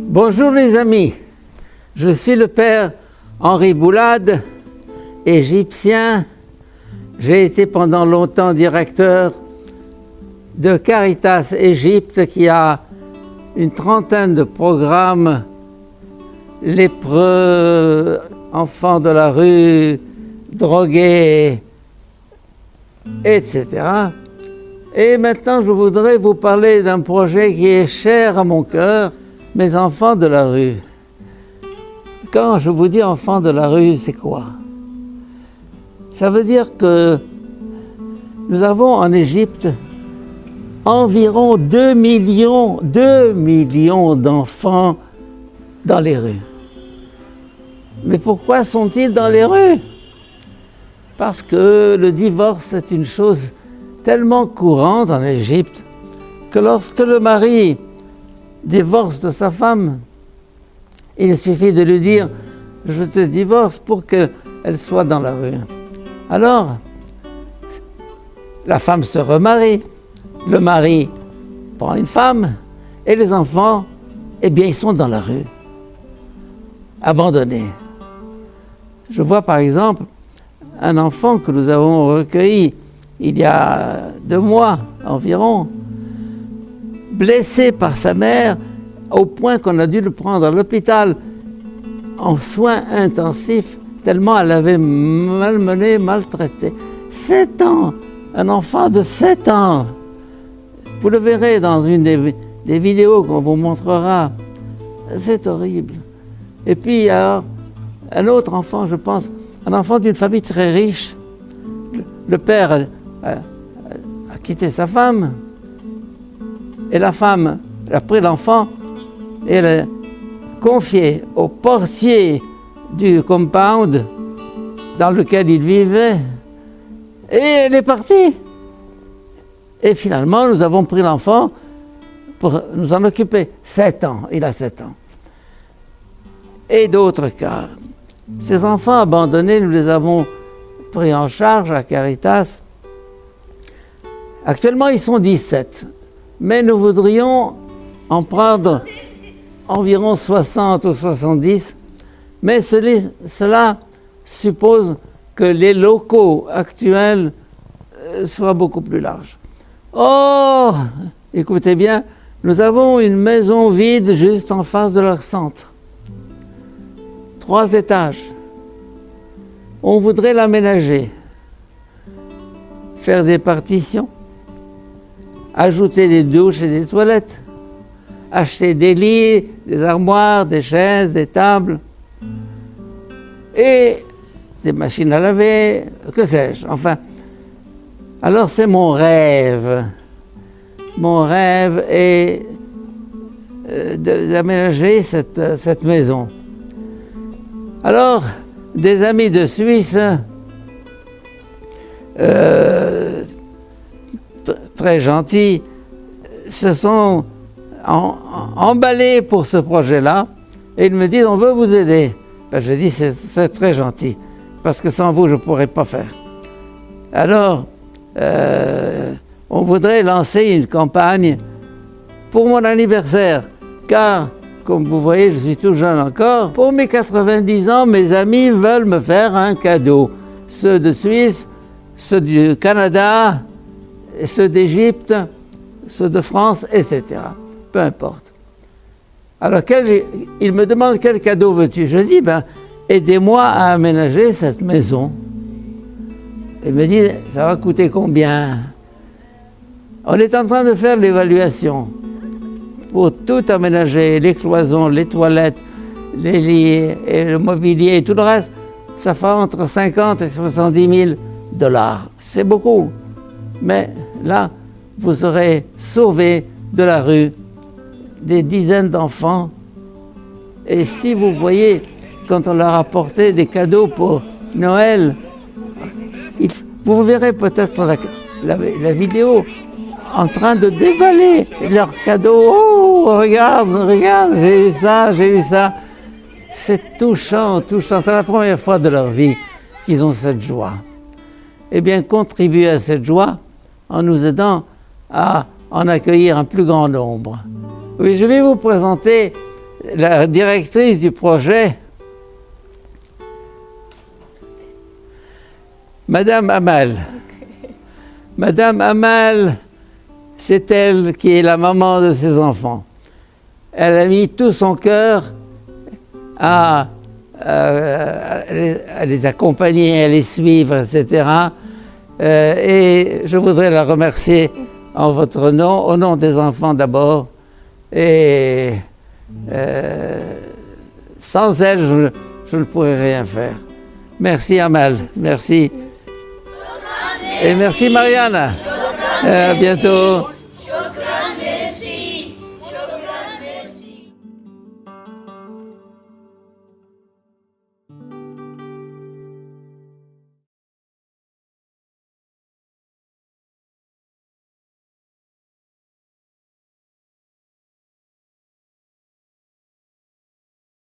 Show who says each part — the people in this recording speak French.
Speaker 1: Bonjour les amis, je suis le père Henri Boulade, égyptien. J'ai été pendant longtemps directeur de Caritas Égypte qui a une trentaine de programmes, lépreux, enfants de la rue, drogués, etc. Et maintenant je voudrais vous parler d'un projet qui est cher à mon cœur, mes enfants de la rue. Quand je vous dis enfants de la rue, c'est quoi? Ça veut dire que nous avons en Égypte environ 2 millions d'enfants dans les rues. Mais pourquoi sont-ils dans les rues? Parce que le divorce est une chose tellement courante en Égypte que lorsque le mari divorce de sa femme, il suffit de lui dire « je te divorce » pour qu'elle soit dans la rue. Alors, la femme se remarie, le mari prend une femme et les enfants, eh bien, ils sont dans la rue, abandonnés. Je vois par exemple un enfant que nous avons recueilli il y a 2 mois environ, blessé par sa mère au point qu'on a dû le prendre à l'hôpital en soins intensifs tellement elle avait malmené, maltraité. 7 ans, un enfant de 7 ans. Vous le verrez dans une des vidéos qu'on vous montrera. C'est horrible. Et puis alors, un autre enfant, je pense, un enfant d'une famille très riche. Le père a quitté sa femme et la femme a pris l'enfant et elle a confié au portier du compound dans lequel il vivait et elle est partie. Et finalement, nous avons pris l'enfant pour nous en occuper. 7 ans, il a 7 ans. Et d'autres cas. Ces enfants abandonnés, nous les avons pris en charge à Caritas. Actuellement, ils sont 17. Mais nous voudrions en prendre environ 60 ou 70. Mais cela suppose que les locaux actuels soient beaucoup plus larges. Or, écoutez bien, nous avons une maison vide juste en face de leur centre. 3 étages. On voudrait l'aménager, faire des partitions, ajouter des douches et des toilettes, acheter des lits, des armoires, des chaises, des tables et des machines à laver, que sais-je, enfin. Alors c'est mon rêve. Mon rêve est d'aménager cette maison. Alors, des amis de Suisse, très gentils, se sont emballés pour ce projet-là et ils me disent « on veut vous aider ». Ben, je dis « c'est très gentil, parce que sans vous, je ne pourrais pas faire ». Alors, on voudrait lancer une campagne pour mon anniversaire, car, comme vous voyez, je suis tout jeune encore. Pour mes 90 ans, mes amis veulent me faire un cadeau. Ceux de Suisse, ceux du Canada, ceux d'Égypte, ceux de France, etc. Peu importe. Alors, ils me demandent quel cadeau veux-tu? Je dis, ben, aidez-moi à aménager cette maison. Ils me disent, ça va coûter combien? On est en train de faire l'évaluation pour tout aménager, les cloisons, les toilettes, les lits, et le mobilier et tout le reste. Ça fera entre 50 et 70 000 $. C'est beaucoup. Mais là, vous aurez sauvé de la rue des dizaines d'enfants. Et si vous voyez, quand on leur a apporté des cadeaux pour Noël, vous verrez peut-être la vidéo en train de déballer leurs cadeaux. Oh, regarde, regarde, j'ai eu ça, j'ai eu ça. C'est touchant, touchant. C'est la première fois de leur vie qu'ils ont cette joie. eh bien, contribuer à cette joie en nous aidant à en accueillir un plus grand nombre. Oui, je vais vous présenter la directrice du projet, Madame Amal. Madame Amal, c'est elle qui est la maman de ses enfants. Elle a mis tout son cœur à les accompagner, à les suivre, etc. Et je voudrais la remercier en votre nom, au nom des enfants d'abord. Et sans elle, je ne pourrais rien faire. Merci Amal, merci. Et merci Marianne. À bientôt.